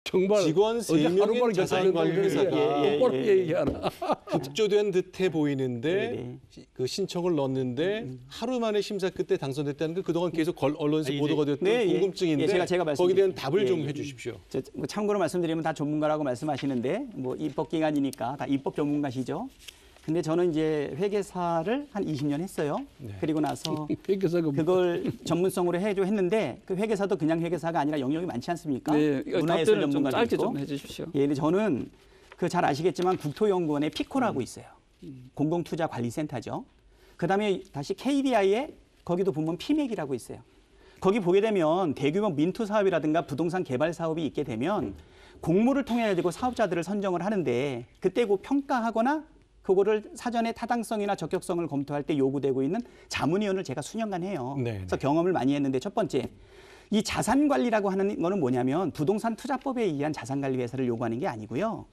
정말 직원 3명의 자산관리회사가 똑바로 얘기하나. 급조된 듯해 보이는데 네네. 그 신청을 넣었는데 하루 만에 심사 끝에 당선됐다는 건 그동안 계속 언론에서 보도가 됐던 네, 예. 궁금증인데 예, 제가 거기에 대한 말씀드릴게요. 답을 좀 예, 예. 해주십시오. 뭐 참고로 말씀드리면 다 전문가라고 말씀하시는데 뭐 입법 기관이니까 다 입법 전문가시죠. 근데 저는 이제 회계사를 한 20년 했어요. 그리고 나서 회계사가 그걸 전문성으로 했는데 그 회계사도 그냥 회계사가 아니라 영역이 많지 않습니까? 네, 문화예술 답변을 좀 전문가도 짧게 있고. 좀 해주십시오. 예, 근데 저는 그 잘 아시겠지만 국토연구원에 피코라고 있어요. 공공투자관리센터죠. 그다음에 다시 KDI에 거기도 보면 피맥이라고 있어요. 거기 보게 되면 대규모 민투 사업이라든가 부동산 개발 사업이 있게 되면 공모를 통해 가지고 사업자들을 선정을 하는데 그때 그 평가하거나 그거를 사전에 타당성이나 적격성을 검토할 때 요구되고 있는 자문위원을 제가 수년간 해요. 네, 그래서 경험을 많이 했는데 첫 번째, 이 자산관리라고 하는 거는 뭐냐면 부동산 투자법에 의한 자산관리 회사를 요구하는 게 아니고요.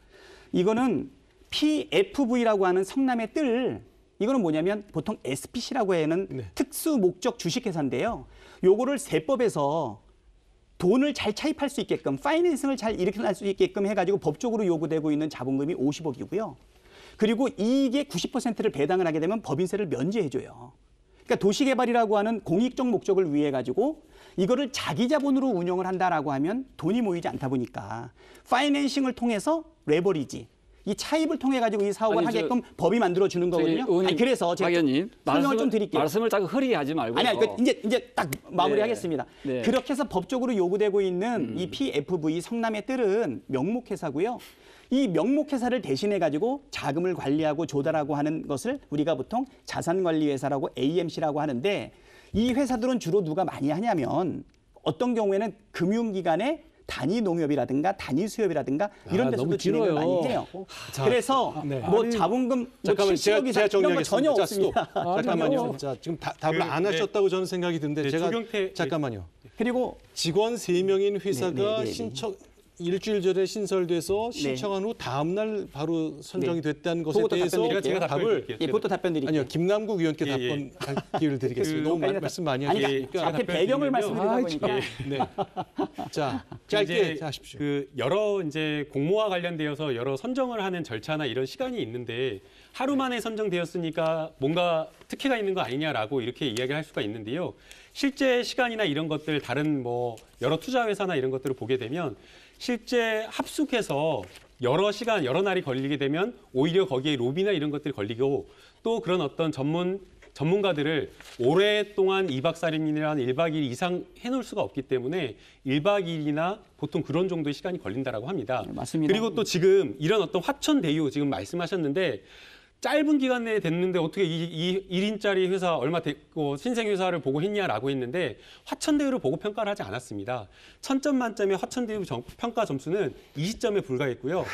이거는 PFV라고 하는 성남의 뜰, 이거는 뭐냐면 보통 SPC라고 하는 네. 특수 목적 주식회사인데요. 요거를 세법에서 돈을 잘 차입할 수 있게끔, 파이낸싱을 잘 일으킬 수 있게끔 해가지고 법적으로 요구되고 있는 자본금이 50억이고요. 그리고 이게 90%를 배당을 하게 되면 법인세를 면제해줘요. 그러니까 도시개발이라고 하는 공익적 목적을 위해 가지고 이거를 자기 자본으로 운영을 한다라고 하면 돈이 모이지 않다 보니까 파이낸싱을 통해서 레버리지, 이 차입을 통해 가지고 이 사업을 아니, 하게끔 법이 만들어 주는 거거든요. 의원님, 아니, 그래서 제가 의원님, 설명을 좀 드릴게요. 말씀을 자꾸 흐리게 하지 말고. 아니, 그러니까 이제 딱 마무리하겠습니다. 네. 그렇게 해서 법적으로 요구되고 있는 이 PFV 성남의 뜰은 명목회사고요. 이 명목회사를 대신해 가지고 자금을 관리하고 조달하고 하는 것을 우리가 보통 자산관리회사라고 AMC라고 하는데, 이 회사들은 주로 누가 많이 하냐면 어떤 경우에는 금융기관의 단위 농협이라든가 단위 수협이라든가 이런 데서도 너무 진행을 길어요. 많이 해요. 자, 그래서 네. 뭐 자본금 뭐 잠깐만 70억 이상 제가 이런 거 전혀 정리하겠습니다. 없습니다. 잠깐만요. 자, 지금 답을 안 하셨다고 저는 생각이 드는데 네, 제가 조경태- 잠깐만요. 그리고 직원 3명인 회사가 네. 신청 일주일 전에 신설돼서 신청한 후 다음 날 바로 선정이 됐다는 것에 그것도 대해서 답변 드릴게요. 제가 답을 답변드릴게요. 예, 그것도 답변 드릴게요. 아니요 김남국 의원께 예, 예. 답변할 기회를 드리겠습니다. 너무 빨리 말씀 많이 아니, 하시니까. 그러니까 앞에 답변 배경을 드리면요. 말씀드리다 보니까 네. 자 짧게 이제 하십시오. 그 여러 이제 공모와 관련되어서 여러 선정을 하는 절차나 이런 시간이 있는데 하루 만에 선정되었으니까 뭔가 특혜가 있는 거 아니냐라고 이렇게 이야기를 할 수가 있는데요. 실제 시간이나 이런 것들 다른 뭐 여러 투자 회사나 이런 것들을 보게 되면 실제 합숙해서 여러 시간 여러 날이 걸리게 되면 오히려 거기에 로비나 이런 것들이 걸리고 또 그런 어떤 전문가들을 오랫동안 2박 3일이나 1박 2일 이상 해놓을 수가 없기 때문에 1박 2일이나 보통 그런 정도의 시간이 걸린다라고 합니다. 맞습니다. 그리고 또 지금 이런 어떤 화천대유 지금 말씀하셨는데 짧은 기간 내에 됐는데 어떻게 이 1인짜리 회사 얼마 됐고 신생회사를 보고 했냐라고 했는데 화천대유를 보고 평가를 하지 않았습니다. 1000점 만점에 화천대유 평가 점수는 20점에 불과했고요.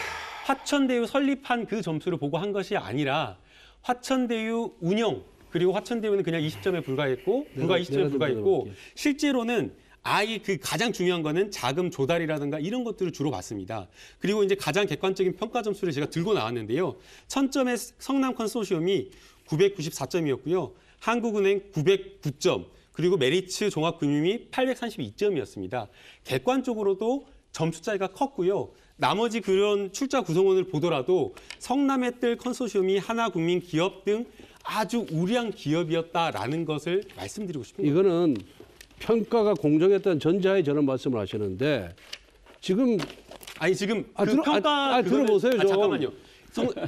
화천대유 설립한 그 점수를 보고 한 것이 아니라 화천대유 운영 그리고 화천대유는 그냥 20점에 불과했고 불과 20점에 불과했고 실제로는 아예 그 가장 중요한 거는 자금 조달이라든가 이런 것들을 주로 봤습니다. 그리고 이제 가장 객관적인 평가 점수를 제가 들고 나왔는데요. 1000점의 성남 컨소시엄이 994점이었고요. 한국은행 909점, 그리고 메리츠 종합금융이 832점이었습니다. 객관적으로도 점수 차이가 컸고요. 나머지 그런 출자 구성원을 보더라도 성남의 뜰 컨소시엄이 하나국민기업 등 아주 우량 기업이었다라는 것을 말씀드리고 싶습니다. 이거는 평가가 공정했다는 전제하에 저런 말씀을 하시는데 지금 아니 지금 그 들어- 평가 그거는- 들어보세요, 좀. 잠깐만요.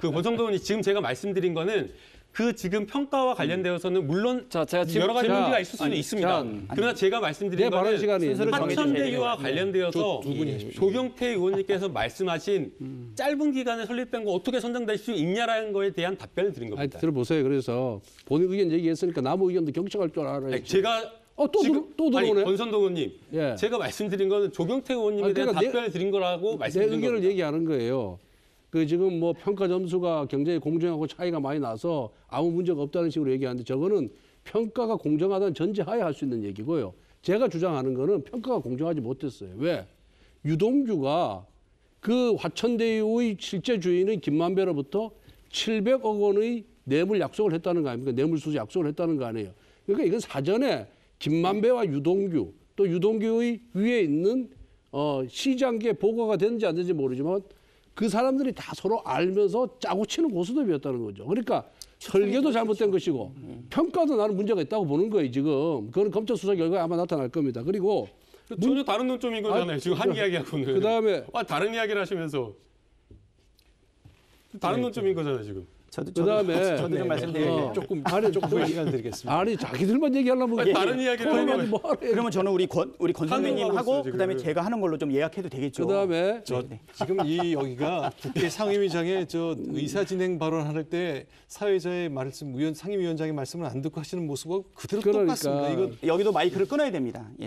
그 권성동 의원이 지금 제가 말씀드린 거는 그 지금 평가와 관련되어서는 물론 자, 제가 지금 여러 가지 제가- 문제가 있을 수는 아니, 있습니다. 자, 그러나 제가 말씀드린 내 발언 거는 시간이 순서를 정해주셔야 화천대유와 돼요. 관련되어서 두 분이 하십시오. 조경태 의원님께서 말씀하신 짧은 기간에 설립된 거 어떻게 선정될 수 있냐라는 거에 대한 답변을 드린 아니, 겁니다. 들어보세요. 그래서 본인 의견 얘기했으니까 남의 의견도 경청할 줄 알아요. 아니, 제가 또 들어오네. 아니, 권선동 의원님, 예. 제가 말씀드린 거는 조경태 의원님에 아니, 대한 그러니까 답변을 드린 거라고 내 말씀드린 의견을 겁니다. 얘기하는 거예요. 그 지금 뭐 평가 점수가 굉장히 공정하고 차이가 많이 나서 아무 문제가 없다는 식으로 얘기하는데 저거는 평가가 공정하다는 전제하에 할 수 있는 얘기고요. 제가 주장하는 거는 평가가 공정하지 못했어요. 왜? 유동규가 그 화천대유의 실제 주인인 김만배로부터 700억 원의 뇌물 약속을 했다는 거 아닙니까? 뇌물수수 약속을 했다는 거 아니에요. 그러니까 이건 사전에 김만배와 유동규 또 유동규의 위에 있는 시장계 보고가 됐는지 안 됐는지 모르지만 그 사람들이 다 서로 알면서 짜고 치는 고스톱이었다는 거죠. 그러니까 설계도 잘못된 것이고 평가도 나는 문제가 있다고 보는 거예요. 지금 그건 검찰 수사 결과에 아마 나타날 겁니다. 그리고 전혀 다른 논점인 거잖아요. 지금 한 이야기하고는. 그다음에 다른 이야기를 하시면서 다른 논점인 거잖아요. 지금. 그다음에 저도 좀 말씀드려요. 조금 시간 드리겠습니다. 아니 자기들만 얘기하려면 아니, 다른 이야기를 토론하지 하는 뭐 하래. 그러면 저는 우리 권 선생님 하고 하고 있어요, 지금. 그다음에 제가 하는 걸로 좀 예약해도 되겠죠. 그다음에 지금 여기가 국회 상임위장에 의사 진행 발언할 때 사회자의 말씀, 상임위원장의 말씀을 안 듣고 하시는 모습과 그대로 그러니까. 똑같습니다. 이거 여기도 마이크를 끊어야 됩니다. 예.